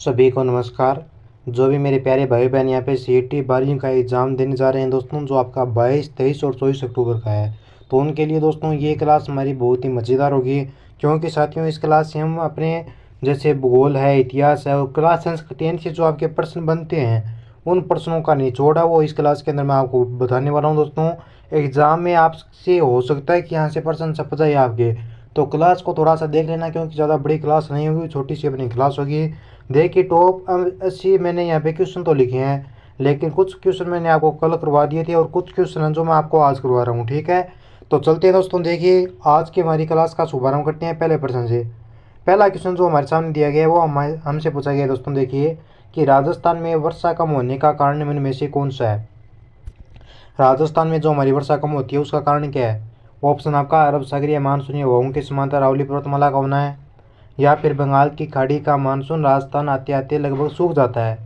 सभी को नमस्कार। जो भी मेरे प्यारे भाई बहन यहाँ पे सीईटी 12वीं का एग्ज़ाम देने जा रहे हैं दोस्तों, जो आपका 22, 23 और 24 अक्टूबर का है, तो उनके लिए दोस्तों ये क्लास हमारी बहुत ही मज़ेदार होगी। क्योंकि साथियों इस क्लास से हम अपने जैसे भूगोल है, इतिहास है और क्लास 10 से जो आपके प्रश्न बनते हैं उन प्रश्नों का निचोड़ है वो इस क्लास के अंदर मैं आपको बताने वाला हूँ दोस्तों। एग्ज़ाम में आपसे हो सकता है कि यहाँ से प्रश्न छप जाए आपके, तो क्लास को थोड़ा सा देख लेना क्योंकि ज़्यादा बड़ी क्लास नहीं होगी, छोटी सी अपनी क्लास होगी। देखिए टॉप 80 मैंने यहाँ पे क्वेश्चन तो लिखे हैं, लेकिन कुछ क्वेश्चन मैंने आपको कल करवा दिए थे और कुछ क्वेश्चन हैं जो मैं आपको आज करवा रहा हूँ। ठीक है, तो चलते हैं दोस्तों। देखिए आज की हमारी क्लास का शुभारंभ करते हैं पहले प्रश्न से। पहला क्वेश्चन जो हमारे सामने दिया गया है वो हमसे पूछा गया है दोस्तों। देखिए कि राजस्थान में वर्षा कम होने का कारण निम्न में से कौन सा है। राजस्थान में जो हमारी वर्षा कम होती है उसका कारण क्या है। ऑप्शन आपका अरब सागरीय मानसूनी हवाओं के समांतर अरावली पर्वतमाला का होना है, या फिर बंगाल की खाड़ी का मानसून राजस्थान आते आते लगभग सूख जाता है,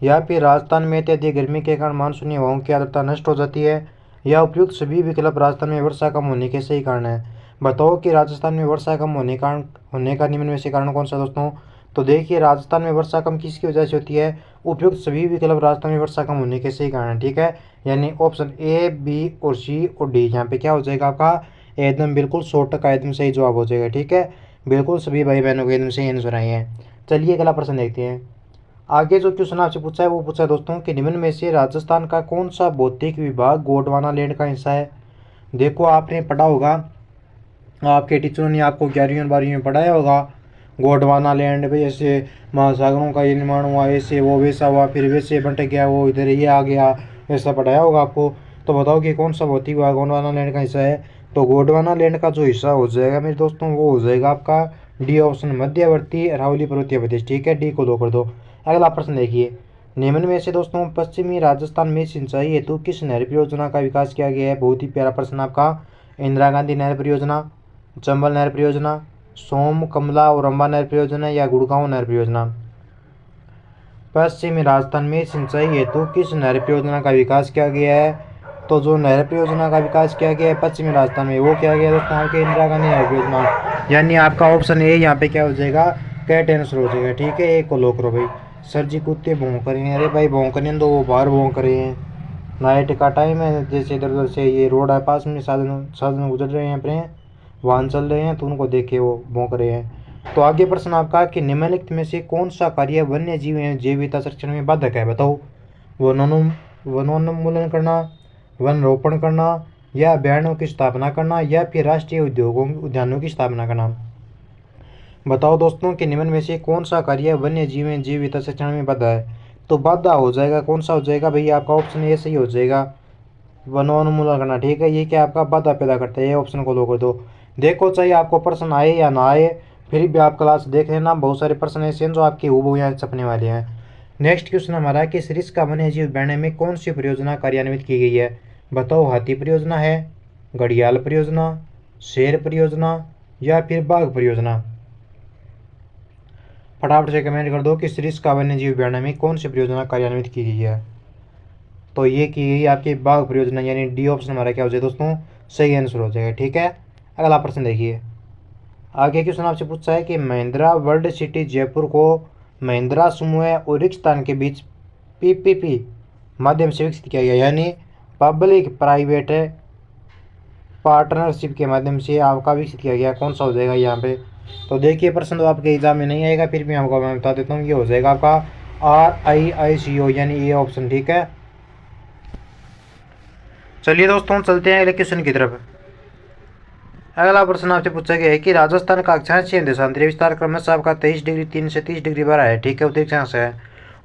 या फिर राजस्थान में अत्यधिक गर्मी के कारण मानसूनी हवाओं की आर्द्रता नष्ट हो जाती है, या उपयुक्त सभी विकल्प राजस्थान में वर्षा कम होने के सही कारण है। बताओ कि राजस्थान में वर्षा कम होने का निम्न में से कारण कौन सा दोस्तों। तो देखिए राजस्थान में वर्षा कम किसकी वजह से होती है। उपयुक्त सभी विकल्प राजस्थान में वर्षा कम होने के सही कारण है। ठीक है, यानी ऑप्शन ए, बी और सी और डी यहाँ पे क्या हो जाएगा आपका एकदम बिल्कुल 100 का एकदम सही जवाब हो जाएगा। ठीक है, बिल्कुल सभी भाई बहनों को एकदम सही आंसर आए हैं। चलिए अगला प्रश्न देखते हैं। आगे जो क्वेश्चन आपसे पूछा है वो पूछा है दोस्तों कि निम्न में से राजस्थान का कौन सा भौतिक विभाग गोंडवाना लैंड का हिस्सा है। देखो आपने पढ़ा होगा, आपके टीचरों ने आपको 11वीं और 12वीं में पढ़ाया होगा गोंडवाना लैंड पे ऐसे महासागरों का ये निर्माण हुआ, ऐसे वो वैसा हुआ, फिर वैसे बंट गया, वो इधर ये आ गया, ऐसा पढ़ाया होगा आपको। तो बताओ कि कौन सा भौतिक विभाग गोंडवाना लैंड का हिस्सा है। तो गोंडवाना लैंड का जो हिस्सा हो जाएगा मेरे दोस्तों वो हो जाएगा आपका डी ऑप्शन, मध्यवर्ती अरावली पर्वतीय प्रदेश। ठीक है, डी को 2 कर दो। अगला प्रश्न देखिए, निम्न में से दोस्तों पश्चिमी राजस्थान में सिंचाई हेतु किस नहर परियोजना का विकास किया गया है। बहुत ही प्यारा प्रश्न आपका। इंदिरा गांधी नहर परियोजना, चंबल नहर परियोजना, सोम कमला और अम्बा नहर परियोजना, या गुड़गांव नहर परियोजना। पश्चिमी राजस्थान में सिंचाई हेतु किस नहर परियोजना का विकास किया गया है। तो जो नहर परियोजना का विकास किया गया है पश्चिमी राजस्थान में वो किया गया है दोस्तों आपके इंदिरा गांधी नहर परियोजना, यानी आपका ऑप्शन ए यहाँ पे क्या हो जाएगा करेक्ट आंसर हो जाएगा। ठीक है, एक को लो करो भाई। सर जी कुत्ते भौंक रहे हैं। अरे भाई भौंक रहे हैं तो वो बाहर भौंक रहे हैं, नाइट का टाइम है, जैसे इधर उधर से ये रोड है पास में, साधन साधन गुजर रहे हैं अपने, वाहन चल रहे हैं तो उनको देख के वो भौंक रहे हैं। तो आगे प्रश्न आपका कि निम्नलिखित में से कौन सा कार्य वन्य जीव एवं जैव विविधता संरक्षण में बाधक है। बताओ, वनोन्मूलन करना, वन रोपण करना, या अभ्यारण्यों की स्थापना करना, या फिर राष्ट्रीय उद्यानों की स्थापना करना। बताओ दोस्तों कि निम्न में से कौन सा कार्य वन्य जीव एवं जैव विविधता संरक्षण में बाधा है। तो बाधा हो जाएगा कौन सा हो जाएगा भैया आपका ऑप्शन ए सही हो जाएगा, वनोन्मूलन करना। ठीक है, ये क्या आपका बाधा पैदा करता है, ये ऑप्शन को लो कर दो। देखो चाहे आपको प्रश्न आए या ना आए फिर भी आप क्लास देख लेना, बहुत सारे प्रश्न ऐसे हैं जो आपके हूबहू यहाँ छपने वाले हैं। नेक्स्ट क्वेश्चन हमारा है कि सरिस्का वन्य जीव अभ्यारण्य में कौन सी परियोजना कार्यान्वित की गई है। बताओ, हाथी परियोजना है, घड़ियाल परियोजना, शेर परियोजना, या फिर बाघ परियोजना। फटाफट से कमेंट कर दो कि सरिस्का वन्य जीव अभ्यारण्य में कौन सी परियोजना कार्यान्वित की गई है। तो ये की गई आपकी बाघ परियोजना, यानी डी ऑप्शन हमारा क्या हो जाएगा दोस्तों सही आंसर हो जाएगा। ठीक है, अगला प्रश्न देखिए। आगे क्वेश्चन आपसे पूछा है कि महिंद्रा वर्ल्ड सिटी जयपुर को महिंद्रा समूह और रिक्स्थान के बीच पीपीपी माध्यम से विकसित किया गया, यानी पब्लिक प्राइवेट पार्टनरशिप के माध्यम से आपका विकसित किया गया। कौन सा हो जाएगा यहाँ पे। तो देखिए प्रश्न तो आपके एग्जाम में नहीं आएगा, फिर भी आपको मैं बता देता हूँ, ये हो जाएगा आपका RIICO, यानी ये ऑप्शन। ठीक है, चलिए दोस्तों चलते हैं अगले क्वेश्चन की तरफ। अगला प्रश्न आपसे पूछा गया है कि राजस्थान का अक्षांशीय देशांतरीय विस्तार क्रमशः आपका 23 डिग्री 3 से 30 डिग्री बढ़ा है। ठीक है, उत्तरी अक्षांश है,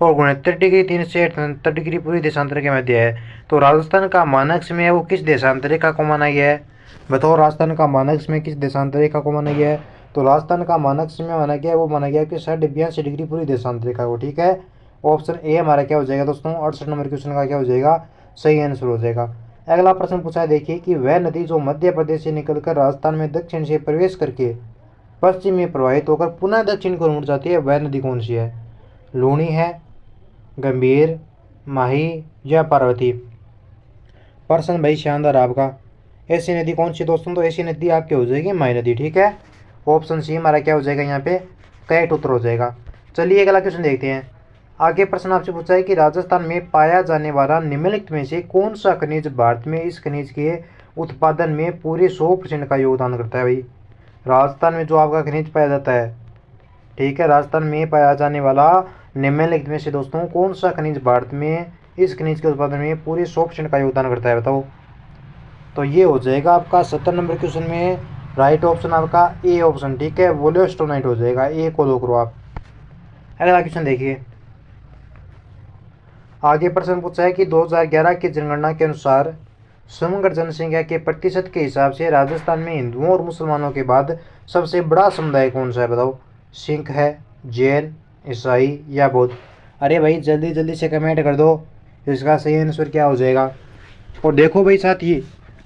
और 69 डिग्री 3 से 78 डिग्री पूरी देशांतर के मध्य है। तो राजस्थान का मानक समय है वो किस देशांतरिका को माना गया है। बताओ, राजस्थान का मानक समय किस देशांतरिका को माना गया है। तो राजस्थान का मानक समय माना गया है वो माना गया है कि 82 डिग्री पूरी देशांतरिका को। ठीक है, ऑप्शन ए हमारा क्या हो जाएगा दोस्तों 68 नंबर क्वेश्चन का क्या हो जाएगा सही आंसर हो जाएगा। अगला प्रश्न पूछा है देखिए कि वह नदी जो मध्य प्रदेश से निकलकर राजस्थान में दक्षिण से प्रवेश करके पश्चिम में प्रवाहित होकर पुनः दक्षिण को मुड़ जाती है, वह नदी कौन सी है। लूणी है, गंभीर, माही, या पार्वती। प्रश्न भाई शानदार आपका। ऐसी नदी कौन सी दोस्तों, तो ऐसी नदी आपकी हो जाएगी माही नदी। ठीक है, ऑप्शन सी हमारा क्या हो जाएगा यहाँ पे करेक्ट उत्तर हो जाएगा। चलिए अगला क्वेश्चन देखते हैं। आगे प्रश्न आपसे पूछा है कि राजस्थान में पाया जाने वाला निम्नलिखित में से कौन सा खनिज भारत में इस खनिज के उत्पादन में पूरे 100% का योगदान करता है। भाई राजस्थान में जो आपका खनिज पाया जाता है, ठीक है, राजस्थान में पाया जाने वाला निम्नलिखित में से दोस्तों कौन सा खनिज भारत में इस खनिज के उत्पादन में पूरे 100% का योगदान करता है, बताओ। तो ये हो जाएगा आपका 70 नंबर क्वेश्चन में राइट ऑप्शन आपका ए ऑप्शन, ठीक है, वोलोस्टोनाइट हो जाएगा, ए को लो करो आप। अगला क्वेश्चन देखिए। आगे प्रश्न पूछा है कि 2011 की जनगणना के अनुसार समग्र जनसंख्या के प्रतिशत के हिसाब से राजस्थान में हिंदुओं और मुसलमानों के बाद सबसे बड़ा समुदाय कौन सा है, बताओ। सिख है, जैन, ईसाई या बौद्ध। अरे भाई जल्दी जल्दी से कमेंट कर दो, इसका सही आंसर क्या हो जाएगा। और देखो भाई साथी,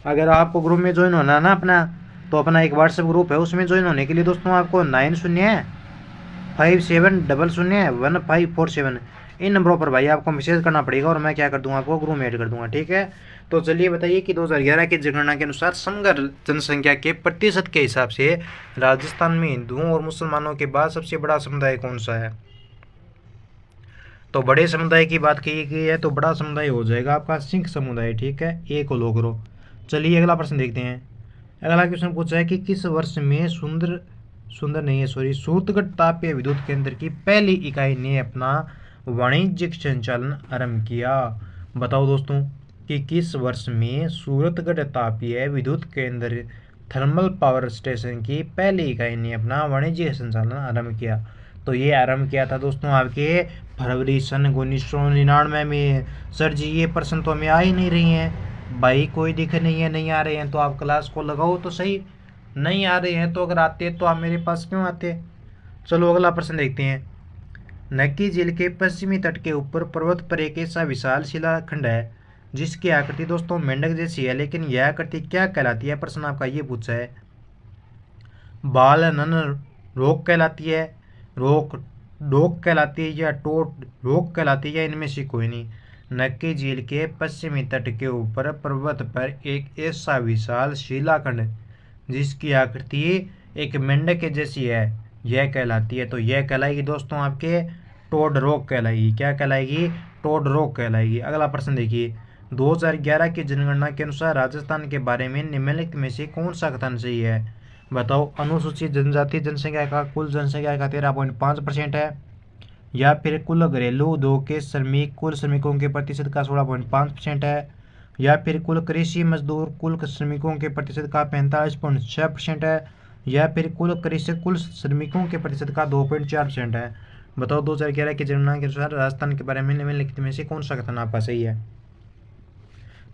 अगर आपको ग्रुप में ज्वाइन होना ना अपना, तो अपना एक व्हाट्सएप ग्रुप है, उसमें ज्वाइन होने के लिए दोस्तों आपको 9057001547 इन नंबरों पर भाई आपको मैसेज करना पड़ेगा और मैं क्या कर दूंगा, आपको ग्रुप में ऐड कर दूंगा, ठीक है। तो चलिए बताइए कि 2011 की जनगणना के अनुसार समग्र जनसंख्या के प्रतिशत के हिसाब से राजस्थान में हिंदुओं और मुसलमानों के बाद सबसे बड़ा समुदाय कौन सा है। तो बड़े समुदाय की बात की गई है तो बड़ा समुदाय हो जाएगा आपका सिख समुदाय, ठीक है, ए को लो करो। चलिए अगला प्रश्न देखते हैं। अगला क्वेश्चन पूछा है कि किस वर्ष में सूरतगढ़ तापीय विद्युत केंद्र की पहली इकाई ने अपना वाणिज्यिक संचालन आरंभ किया। बताओ दोस्तों कि किस वर्ष में सूरतगढ़ तापीय विद्युत केंद्र थर्मल पावर स्टेशन की पहली इकाई ने अपना वाणिज्यिक संचालन आरंभ किया। तो ये आरंभ किया था दोस्तों आपके फरवरी सन 1999 में। सर जी ये प्रश्न तो हमें आ ही नहीं रही हैं भाई, कोई दिक्कत नहीं है, नहीं आ रहे हैं तो आप क्लास को लगाओ तो सही, नहीं आ रहे हैं तो अगर आते तो आप मेरे पास क्यों आते। चलो अगला प्रश्न देखते हैं। नक्की झील के पश्चिमी तट के ऊपर पर्वत पर एक ऐसा विशाल शिलाखंड है जिसकी आकृति दोस्तों मेंढक जैसी है, लेकिन यह आकृति क्या कहलाती है, प्रश्न आपका ये पूछा है। बाल नन रोक कहलाती है, रोक डोक कहलाती है या टोट रोक कहलाती है, या इनमें से कोई नहीं। नक्की झील के पश्चिमी तट के ऊपर पर्वत पर एक ऐसा विशाल शिलाखंड जिसकी आकृति एक मेंढक के जैसी है, यह कहलाती है। तो यह कहलाएगी दोस्तों आपके टोड रोक कहलाएगी। क्या कहलाएगी, टोड रोक कहलाएगी। अगला प्रश्न देखिए। 2011 की जनगणना के अनुसार राजस्थान के बारे में निम्नलिखित में से कौन सा कथन सही है, बताओ। अनुसूचित जनजाति जनसंख्या का कुल जनसंख्या का 13.5% है, या फिर कुल घरेलू उद्योग के श्रमिक कुल श्रमिकों के प्रतिशत का 16.5% है, या फिर कुल कृषि मजदूर कुल श्रमिकों के प्रतिशत का 45.6% है, या फिर कुल कृषक कुल श्रमिकों के प्रतिशत का 2.4% है। बताओ 2011 की जनगणना के अनुसार राजस्थान के बारे में निम्नलिखित में से कौन सा कथन आपका सही है।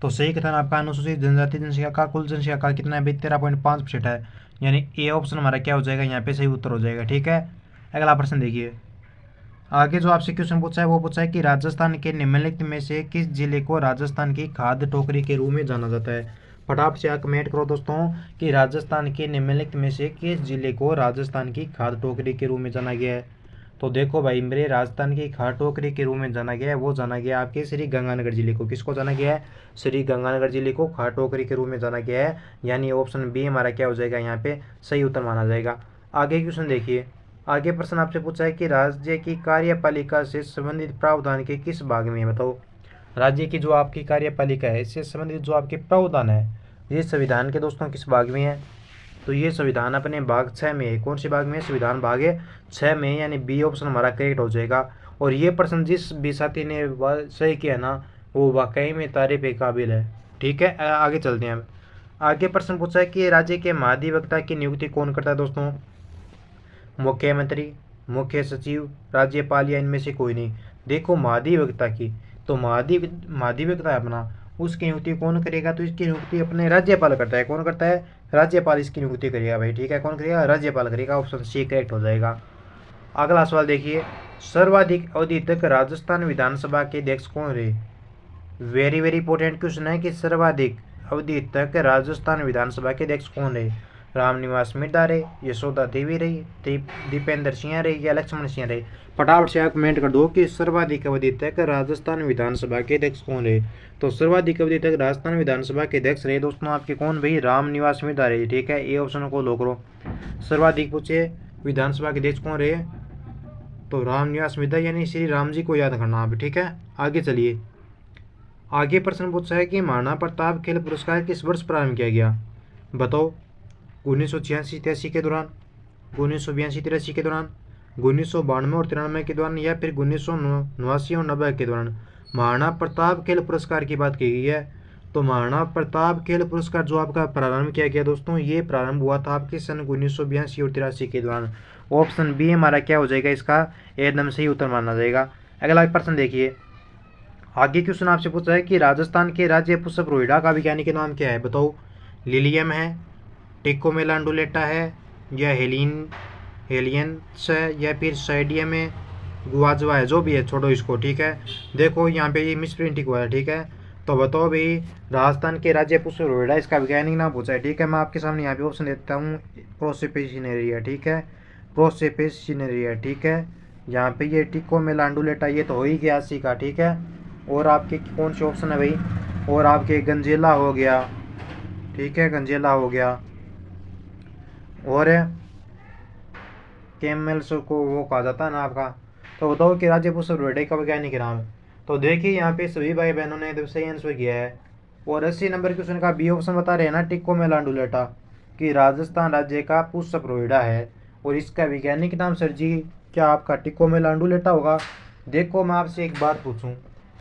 तो सही कथन आपका अनुसूचित जनजाति जनसंख्या का कुल जनसंख्या का कितना है, 13.5% है, यानी ए ऑप्शन हमारा क्या हो जाएगा, यहाँ पे सही उत्तर हो जाएगा, ठीक है। अगला प्रश्न देखिए। आगे जो आपसे क्वेश्चन पूछा है वो पूछा है कि राजस्थान के निम्नलिखित में से किस जिले को राजस्थान की खाद्य टोकरी के रूप में जाना जाता है। फटाफट से आप कमेंट करो दोस्तों कि राजस्थान के निम्नलिखित में से किस जिले को राजस्थान की खाद्य टोकरी के रूप में जाना गया है। तो देखो भाई मेरे राजस्थान की खाद्य टोकरी के रूप में जाना गया है, वो जाना गया आपके श्री गंगानगर जिले को। किसको जाना गया है, श्री गंगानगर जिले को खाद्य टोकरी के रूप में जाना गया है, यानी ऑप्शन बी हमारा क्या हो जाएगा, यहाँ पे सही उत्तर माना जाएगा। आगे क्वेश्चन देखिए। आगे प्रश्न आपसे पूछा है कि राज्य की कार्यपालिका से संबंधित प्रावधान के किस भाग में है, बताओ। राज्य की जो आपकी कार्यपालिका है इससे संबंधित जो आपके प्रावधान है ये संविधान के दोस्तों किस भाग में है। तो ये संविधान अपने भाग 6 में है। कौन से भाग में, संविधान भाग 6 में, यानी बी ऑप्शन हमारा करेक्ट हो जाएगा। और ये प्रश्न जिस भी साथी ने सही किया ना वो वाकई में तारीफ के काबिल है, ठीक है। आगे चलते हैं। आगे प्रश्न पूछा है कि राज्य के महाधिवक्ता की नियुक्ति कौन करता है दोस्तों। मुख्यमंत्री, मुख्य सचिव, राज्यपाल या इनमें से कोई नहीं। देखो महाधिवक्ता की, तो महाधिवक्ता अपना उसकी नियुक्ति कौन करेगा, तो इसकी नियुक्ति अपने राज्यपाल करता है। कौन करता है, राज्यपाल इसकी नियुक्ति करेगा भाई, ठीक है। कौन करेगा, राज्यपाल करेगा। ऑप्शन सी करेक्ट हो जाएगा। अगला सवाल देखिए। सर्वाधिक अवधि तक राजस्थान विधानसभा के अध्यक्ष कौन रहे। वेरी वेरी इंपॉर्टेंट क्वेश्चन है कि सर्वाधिक अवधि तक राजस्थान विधानसभा के अध्यक्ष कौन रहे। रामनिवास मिर्धा रहे, यशोदा देवी रही, दीपेंद्र सिंह रही या लक्ष्मण सिंह रहे। फटाफट से आप कमेंट कर दो कि सर्वाधिक अवधि तक राजस्थान विधानसभा के अध्यक्ष कौन रहे। तो सर्वाधिक अवधि तक राजस्थान विधानसभा के अध्यक्ष रहे दोस्तों आपके कौन भाई, रामनिवास मिर्धा रहे, ठीक है। ए ऑप्शन को लो करो। सर्वाधिक पूछे विधानसभा के अध्यक्ष कौन रहे, तो राम निवास विद्या यानी श्री राम जी को याद करना आप, ठीक है। आगे चलिए, आगे प्रश्न पूछा है कि महाराणा प्रताप खेल पुरस्कार किस वर्ष प्रारंभ किया गया? बताओ, 1986-83 के दौरान, 1982-83 के दौरान, 1992 और 93 के दौरान, या फिर 1989 और 90 के दौरान महाराणा प्रताप खेल पुरस्कार की बात की गई है। तो महाराणा प्रताप खेल पुरस्कार जो आपका प्रारंभ किया गया दोस्तों, ये प्रारंभ हुआ था आपके सन 1982 और 83 के दौरान। ऑप्शन बी हमारा क्या हो जाएगा, इसका एकदम सही उत्तर माना जाएगा। अगला प्रश्न देखिए, आगे क्वेश्चन आपसे पूछा है कि राजस्थान के राज्य पुष्प रोहिड़ा का वैज्ञानिक नाम क्या है? बताओ, लिलियम है, टिकोमेलांडुलेटा है, या हेलियंस है, या फिर साइडियम है, गुआजवा है, जो भी है छोड़ो इसको, ठीक है। देखो यहाँ पे ये मिसप्रिंटिंग हुआ है, ठीक है। तो बताओ भाई, राजस्थान के राज्य पुष्प रोहिड़ा इसका वैज्ञानिक नाम पूछा है, ठीक है। मैं आपके सामने यहाँ पे ऑप्शन देता हूँ, प्रोसेपेसिनेरिया, ठीक है, प्रोसेपेसिनेरिया, ठीक है। यहाँ पे ये टिकोमेलांडुलेटा ये तो हो ही गया सी का, ठीक है। और आपके कौन से ऑप्शन है भाई, और आपके गंजेला हो गया, ठीक है, गंजेला हो गया, और कैमल्स को वो कहा जाता है ना आपका। तो बताओ कि राज्य पुष्प रोहिड़ा का वैज्ञानिक नाम। तो देखिए यहाँ पे सभी भाई बहनों ने तो सही आंसर किया है। और 80 नंबर क्वेश्चन का बी ऑप्शन बता रहे हैं ना, टिकोमेलांडुलेटा, कि राजस्थान राज्य का पुष्प रोहिड़ा है और इसका वैज्ञानिक नाम सर जी क्या आपका टिकोमेलांडुलेटा होगा। देखो मैं आपसे एक बात पूछूं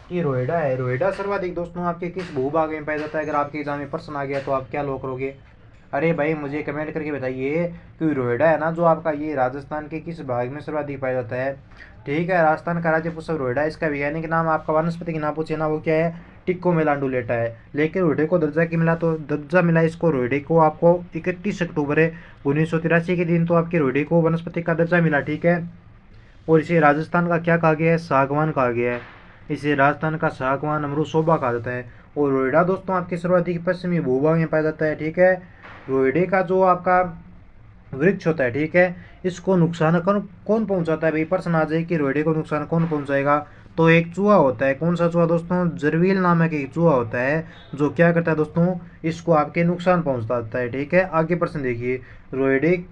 कि रोहिड़ा है, रोहिड़ा सर्वाधिक दोस्तों आपके किस भूभाग में पाया जाता है? अगर आपके एग्जाम में प्रश्न आ गया तो आप क्या लो करोगे? अरे भाई मुझे कमेंट करके बताइए कि रोहिड़ा है ना जो आपका, ये राजस्थान के किस भाग में सर्वाधिक पाया जाता है? ठीक है, राजस्थान का राज्य पुष्प रोहिड़ा, इसका वैज्ञानिक नाम आपका वनस्पति के नाम पूछे ना, वो क्या है? टिकोमेलांडुलेटा है। लेकिन रोहिड़े को दर्जा की मिला, तो दर्जा मिला इसको रोहिड़े को आपको 31 अक्टूबर 1983 के दिन तो आपके रोहिड़े को वनस्पति का दर्जा मिला, ठीक है। और इसे राजस्थान का क्या कहा गया है? सागवान कहा गया है। इसे राजस्थान का सागवान अमरूशोभा कहा जाता है। और रोहिड़ा दोस्तों आपके सर्वाधिक पश्चिमी भूभाग में पाया जाता है, ठीक है। रोहिड़े का जो आपका वृक्ष होता है, ठीक है, इसको नुकसान कौन पहुंचाता है? भाई प्रश्न आ जाए कि रोहिड़े को नुकसान कौन पहुंचाएगा, तो एक चूहा होता है। कौन सा चूहा दोस्तों? जरवील नामक एक चूहा होता है जो क्या करता है दोस्तों, इसको आपके नुकसान पहुंचाता है, ठीक है। आगे प्रश्न देखिए, रोहिड़े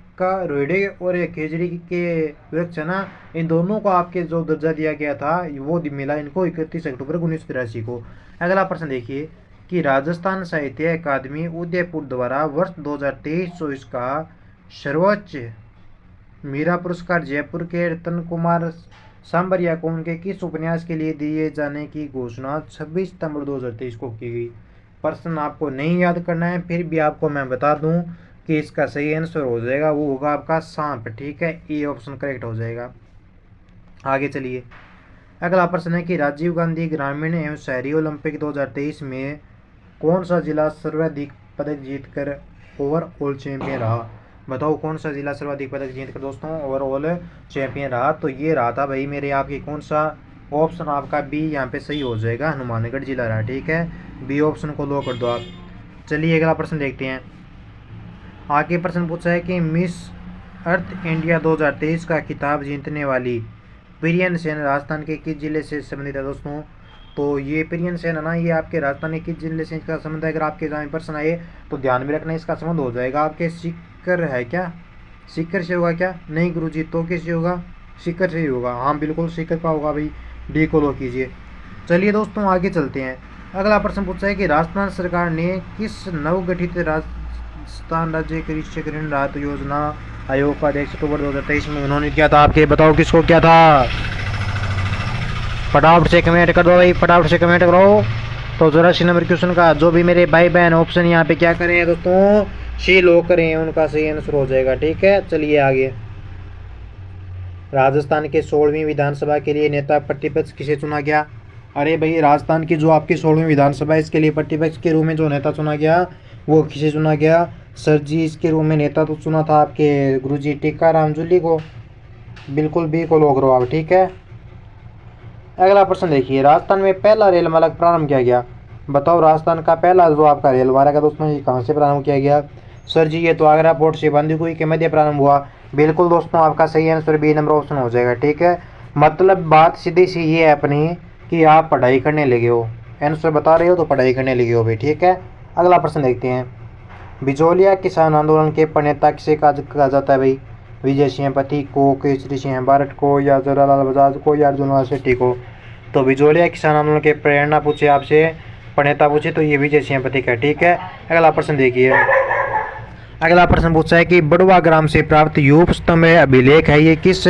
और ये खेजड़ी के वृक्ष है ना, इन दोनों को आपके जो दर्जा दिया गया था वो मिला इनको 31 अक्टूबर 1983 को। अगला प्रश्न देखिए कि राजस्थान साहित्य अकादमी उदयपुर द्वारा वर्ष 2023-24 का सर्वोच्च मीरा पुरस्कार जयपुर के रतन कुमार सांबरिया को उनके किस उपन्यास के लिए दिए जाने की घोषणा 26 सितंबर 2023 को की गई? प्रश्न आपको नहीं याद करना है, फिर भी आपको मैं बता दूं कि इसका सही आंसर हो जाएगा, वो होगा आपका सांप, ठीक है। ए ऑप्शन करेक्ट हो जाएगा। आगे चलिए, अगला प्रश्न है कि राजीव गांधी ग्रामीण एवं शहरी ओलंपिक 2023 में कौन सा जिला सर्वाधिक पदक जीतकर ओवरऑल चैंपियन रहा? बताओ कौन सा जिला सर्वाधिक पदक जीतकर दोस्तों ओवरऑल चैंपियन रहा? तो ये रहा था भाई मेरे आपकी कौन सा ऑप्शन आपका बी यहाँ पे सही हो जाएगा, हनुमानगढ़ जिला रहा, ठीक है। बी ऑप्शन को लो कर दो आप। चलिए अगला प्रश्न देखते हैं। आगे प्रश्न पूछा है कि मिस अर्थ इंडिया 2023 का खिताब जीतने वाली प्रियन सेन राजस्थान के किस जिले से संबंधित है दोस्तों? तो ये प्रियन सेन है ना, ये आपके राजस्थान के किस जिले से इसका संबंध है? अगर आपके एग्जाम में प्रश्न आए तो ध्यान में रखना, इसका संबंध हो जाएगा आपके सीकर है क्या, सीकर से होगा क्या? नहीं गुरुजी, तो किससे होगा? सीकर से ही होगा। हाँ बिल्कुल सीकर का होगा भाई, डी को लो कीजिए। चलिए दोस्तों आगे चलते हैं। अगला प्रश्न पूछा है कि राजस्थान सरकार ने किस नवगठित राजस्थान राज्य कृषि ऋण राहत योजना आयोग का अध्यक्ष अक्टूबर 2023 में उन्होंने किया था? आपके बताओ किसको किया था? फटाफट से कमेंट कर दो भाई, फटाफट से कमेंट करो। तो 84 नंबर क्वेश्चन का जो भी मेरे भाई बहन ऑप्शन यहाँ पे क्या करें दोस्तों, सी लो करें, उनका सही आंसर हो जाएगा, ठीक है। चलिए आगे, राजस्थान के 16वीं विधानसभा के लिए नेता प्रतिपक्ष किसे चुना गया? अरे भाई राजस्थान की जो आपकी 16वीं विधानसभा इसके लिए प्रतिपक्ष के रूप में जो नेता चुना गया वो किसे चुना गया? सर जी इसके रूप में नेता तो चुना था आपके गुरुजी टीकाराम जूली को। बिल्कुल बी को लो करो आप, ठीक है। अगला प्रश्न देखिए, राजस्थान में पहला रेल मार्ग प्रारंभ किया गया? बताओ राजस्थान का पहला जो आपका रेल मार्ग है दोस्तों ये कहाँ से प्रारंभ किया गया? सर जी ये तो आगरा पोर्ट से बांदीकुई के मध्य प्रारंभ हुआ। बिल्कुल दोस्तों आपका सही आंसर बी नंबर ऑप्शन हो जाएगा, ठीक है। मतलब बात सीधी सी ये है अपनी कि आप पढ़ाई करने लगे हो, आंसर बता रहे हो तो पढ़ाई करने लगे हो भाई, ठीक है। अगला प्रश्न देखते हैं, बिजोलिया किसान आंदोलन के प्रणेता किसे कहा जाता है भाई? विजय सिंह पति को, केसरी सिंह बारट को, या जवाहरलाल बजाज को, या अर्जुन शेट्टी को। तो बिजोलिया किसान आंदोलन के प्रेरणा पूछे आपसे, प्रणेता पूछे तो ये विजय सिंह पति का। ठीक है, अगला प्रश्न देखिए। अगला प्रश्न पूछा है कि बड़वा ग्राम से प्राप्त यूप स्तंभ अभिलेख है, ये किस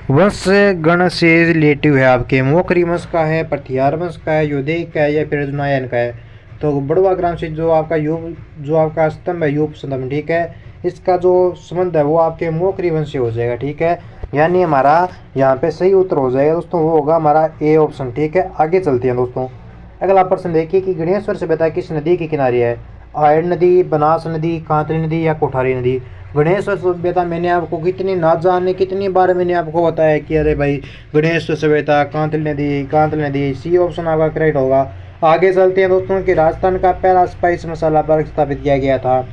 वंश गण से रिलेटिव है आपके? मोकरी वंश का है, पथियार वंश का है, योधेय का है, या फिर अर्जुनायन का है? तो बड़वा ग्राम से जो आपका जो आपका स्तंभ है, यूप स्तंभ, ठीक है, इसका जो संबंध है वो आपके मोकरी वंश से हो जाएगा। ठीक है, यानी हमारा यहाँ पे सही उत्तर हो जाएगा दोस्तों, वो होगा हमारा ए ऑप्शन। ठीक है, आगे चलते हैं दोस्तों। अगला प्रश्न देखिए कि गणेश्वर सभ्यता किस नदी के किनारे है? आयन नदी, बनास नदी, कांतली नदी, या कोठारी नदी? गणेश्वर सभ्यता मैंने आपको कितनी ना जाने कितनी बार मैंने आपको बताया कि अरे भाई गणेश्वर सभ्यता, कांतली नदी, सी ऑप्शन आपका करेक्ट होगा। आगे चलते हैं दोस्तों कि राजस्थान का पहला स्पाइस मसाला पार्क स्थापित किया गया था,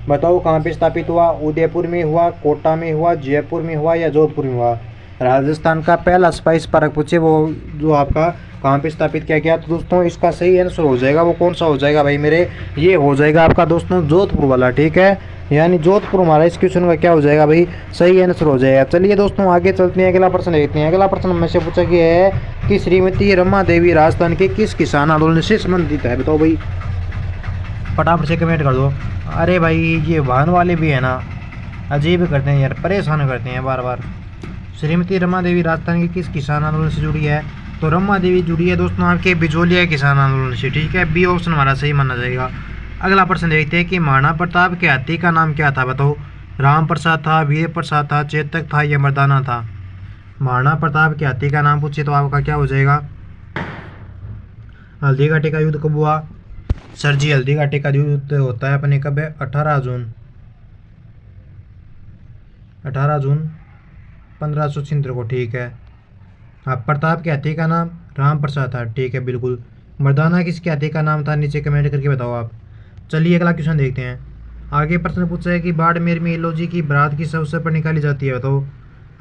बताओ कहाँ पे स्थापित हुआ? उदयपुर में हुआ, कोटा में हुआ, जयपुर में हुआ, या जोधपुर में हुआ? राजस्थान का पहला स्पाइस पार्क पूछे वो जो आपका कहाँ पे स्थापित किया गया, तो दोस्तों इसका सही आंसर हो जाएगा, वो कौन सा हो जाएगा भाई मेरे? ये हो जाएगा आपका दोस्तों जोधपुर वाला। ठीक है, यानी जोधपुर हमारा इस क्वेश्चन का क्या हो जाएगा भाई? सही आंसर हो जाएगा। चलिए दोस्तों आगे चलते हैं, अगला प्रश्न देखते हैं। अगला प्रश्न हमसे पूछा गया है कि श्रीमती रमा देवी राजस्थान के किस किसान आंदोलन से संबंधित है? बताओ भाई, फटाफट से कमेंट कर दो। अरे भाई ये वाहन वाले भी है ना, अजीब करते हैं यार, परेशान करते हैं बार बार। श्रीमती रमा देवी राजस्थान के किस किसान आंदोलन से जुड़ी है? तो रमा देवी जुड़ी है दोस्तों आपके बिजोलिया किसान आंदोलन से। ठीक है, बी ऑप्शन हमारा सही माना जाएगा। अगला प्रश्न देखते हैं कि महाराणा प्रताप के हाथी का नाम क्या था? बताओ, राम प्रसाद था, वीर प्रसाद था, चेतक था, या मर्दाना था? महाराणा प्रताप के हाथी का नाम पूछे तो आपका क्या हो जाएगा? हल्दी घाटी का युद्ध कब हुआ? सर जी हल्दी घाटी का युद्ध होता है अपने कब है? 18 जून 1576 को। ठीक है, हाँ, प्रताप के हाथी का नाम राम प्रसाद था। ठीक है, बिल्कुल। मर्दाना किसके हाथी का नाम था? नीचे कमेंट करके बताओ आप। चलिए अगला क्वेश्चन देखते हैं। आगे प्रश्न पूछा है कि बाड़मेर में इलोजी की बारात किस अवसर पर निकाली जाती है? बताओ।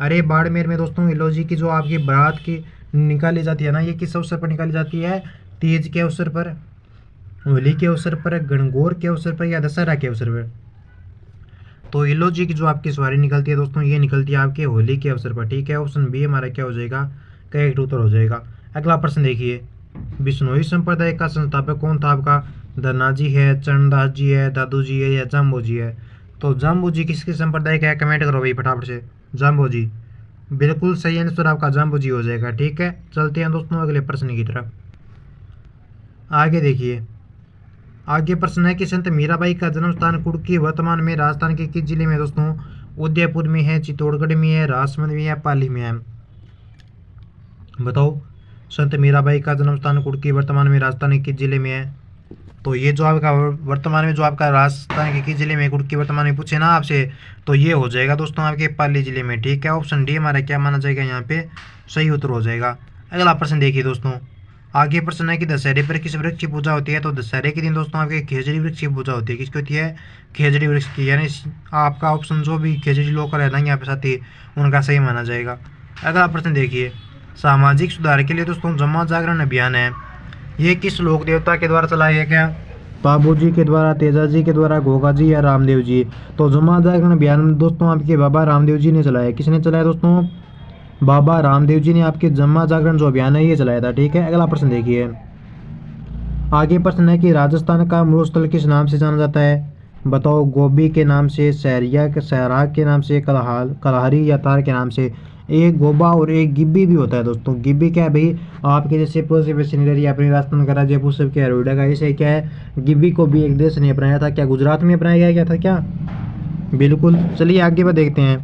अरे बाड़मेर में दोस्तों इलोजी की जो आपकी बारात की निकाली जाती है ना, ये किस अवसर पर निकाली जाती है? तीज के अवसर पर, होली के अवसर पर, गणगौर के अवसर पर, या दशहरा के अवसर पर? तो इलोजी की जो आपकी सवारी निकलती है दोस्तों, ये निकलती है आपके होली के अवसर पर। ठीक है, ऑप्शन बी हमारा क्या हो जाएगा? करेक्ट उत्तर हो जाएगा। अगला प्रश्न देखिए, बिश्नोई संप्रदाय का संस्थापक कौन था आपका? धनाजी है, चरणदास जी है, दादू जी है, या जाम्बो जी है? तो जाम्बो जी किसके संप्रदाय का है? कमेंट करो भाई फटाफट से। जाम्बो जी, बिल्कुल सही आंसर आपका जाम्बो जी हो जाएगा। ठीक है, चलते हैं दोस्तों अगले प्रश्न की तरफ। आगे देखिए, आगे प्रश्न है कि संत मीराबाई का जन्म स्थान कुड़की वर्तमान में राजस्थान के किस जिले में? दोस्तों उदयपुर में है, चित्तौड़गढ़ में है, राजसमंद में है, पाली में है? बताओ, संत मीराबाई का जन्म स्थान कुड़की वर्तमान में राजस्थान के किस जिले में है? तो ये जो आपका वर्तमान में जो आपका राजस्थान के किस जिले में कुड़की वर्तमान में पूछे ना आपसे, तो ये हो जाएगा दोस्तों आपके पाली जिले में। ठीक है, ऑप्शन डी हमारा क्या माना जाएगा? यहाँ पे सही उत्तर हो जाएगा। अगला प्रश्न देखिए दोस्तों, आगे प्रश्न है कि दशहरे पर किस वृक्ष की पूजा होती है? तो दशहरे के दिन दोस्तों आपके खेजड़ी वृक्ष की पूजा होती है। किसकी होती है? खेजड़ी वृक्ष की, यानी आपका ऑप्शन जो भी खेजड़ी लोग रहना यहाँ पे साथी, उनका सही माना जाएगा। अगला प्रश्न देखिए, सामाजिक सुधार के लिए दोस्तों जमा जागरण अभियान है, ये किस लोक देवता के द्वारा चलाया गया? क्या बाबू जी के द्वारा, तेजा जी के द्वारा, घोगा जी, या रामदेव जी? तो जमा जागरण अभियान दोस्तों आपके बाबा रामदेव जी ने चलाया। किसने चलाया दोस्तों? बाबा रामदेव जी ने आपके जमा जागरण जो अभियान है ये चलाया था। ठीक है, अगला प्रश्न देखिए, आगे प्रश्न है कि राजस्थान का मरुस्थल किस नाम से जाना जाता है? बताओ, गोबी के नाम से, सहराग के नाम से, कलहारी, या तार के नाम से? एक गोबा और एक गिब्बी भी होता है दोस्तों। गिब्बी क्या है भाई? आपके जैसे पश्चिमी अपने राजस्थान का राज्य सब क्या रोहिडा का, ऐसे क्या है, गिब्बी को भी एक देश ने अपनाया था। क्या गुजरात में अपनाया गया था क्या? बिल्कुल। चलिए आगे बात देखते हैं,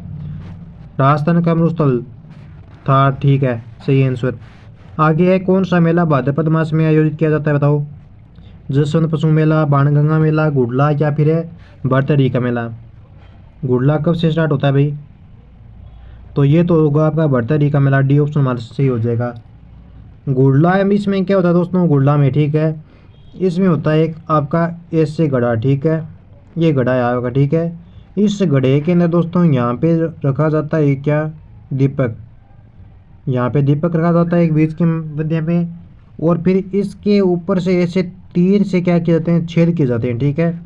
राजस्थान का मरुस्थल था। ठीक है, सही आंसर। आगे है, कौन सा मेला भाद्रपद मास में आयोजित किया जाता है? बताओ, जसवंत पशु मेला, बाणगंगा मेला, गुडला, या फिर है भरतरी का मेला? गुडला कब से स्टार्ट होता है भाई? तो ये तो होगा आपका भरतरी का मेला, डी ऑप्शन हमारा सही हो जाएगा। गुडला इसमें क्या होता है दोस्तों? गुडला में, ठीक है, इसमें होता है एक आपका ऐसे घड़ा। ठीक है, ये घड़ा है आपका। ठीक है, इस घड़े के अंदर दोस्तों यहाँ पे रखा जाता है क्या? दीपक। यहाँ पे दीपक रखा जाता है एक बीच के मध्य में, और फिर इसके ऊपर से ऐसे तीर से क्या किए जाते हैं? छेद किए जाते हैं। ठीक है,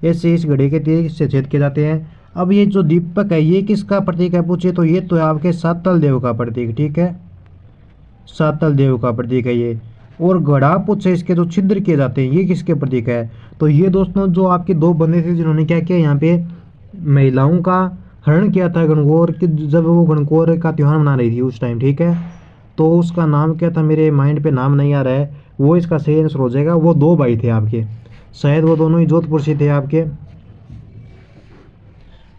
ऐसे इस घड़े के तीर से छेद किए जाते हैं। अब ये जो दीपक है ये किसका प्रतीक है पूछे तो ये तो है आपके सातल देव का प्रतीक, ठीक है, सातल देव का प्रतीक है ये। और घड़ा पूछे इसके जो छिद्र किए जाते हैं ये किसके प्रतीक है, तो ये दोस्तों जो आपके दो बंदे थे जिन्होंने क्या किया यहाँ पे महिलाओं का हरण किया था गणगौर की, जब वो गणगौर का त्यौहार मना रही थी उस टाइम, ठीक है। तो उसका नाम क्या था, मेरे माइंड पे नाम नहीं आ रहा है, वो इसका सही आंसर हो जाएगा। वो दो भाई थे आपके, शायद वो दोनों ही जोधपुर से थे आपके।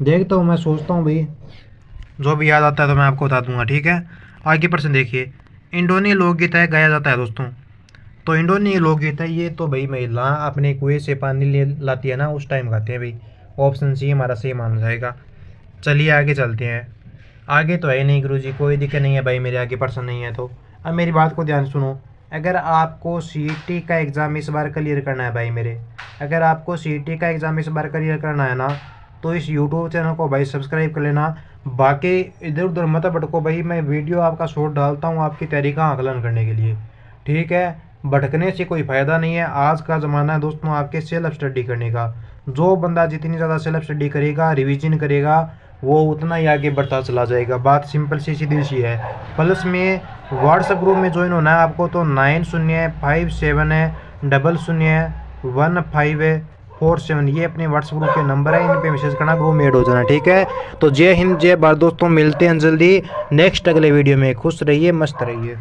देखता हूँ, मैं सोचता हूँ भाई, जो भी याद आता है तो मैं आपको बता दूंगा, ठीक है। आगे प्रश्न देखिए, इंडोनी लोकगीत है गाया जाता है दोस्तों, तो इंडोनी लोकगीत है ये तो भाई महिला अपने कुएं से पानी ले लाती है ना उस टाइम गाते हैं भाई। ऑप्शन सी हमारा सही माना जाएगा। चलिए आगे चलते हैं। आगे तो है नहीं गुरुजी, कोई दिक्कत नहीं है भाई, मेरे आगे प्रश्न नहीं है तो। अब मेरी बात को ध्यान सुनो, अगर आपको सीईटी का एग्ज़ाम इस बार क्लियर करना है भाई मेरे, अगर आपको सीईटी का एग्ज़ाम इस बार क्लियर करना है ना, तो इस यूट्यूब चैनल को भाई सब्सक्राइब कर लेना। बाकी इधर उधर मत भटको भाई, मैं वीडियो आपका शॉर्ट डालता हूँ आपकी तैयारी का आकलन करने के लिए, ठीक है। भटकने से कोई फ़ायदा नहीं है, आज का ज़माना है दोस्तों आपके सेल्फ स्टडी करने का। जो बंदा जितनी ज़्यादा सेल्फ स्टडी करेगा, रिवीजन करेगा, वो उतना ही आगे बढ़ता चला जाएगा। बात सिंपल सी सीधी सी है। प्लस में व्हाट्सएप ग्रुप में ज्वाइन होना है आपको, तो 9057001547 ये अपने व्हाट्सएप ग्रुप के नंबर है, इन पे मैसेज करना, ग्रुप में ऐड हो जाना, ठीक है। तो जय हिंद जय भारत दोस्तों, मिलते हैं जल्दी नेक्स्ट अगले वीडियो में। खुश रहिए, मस्त रहिए।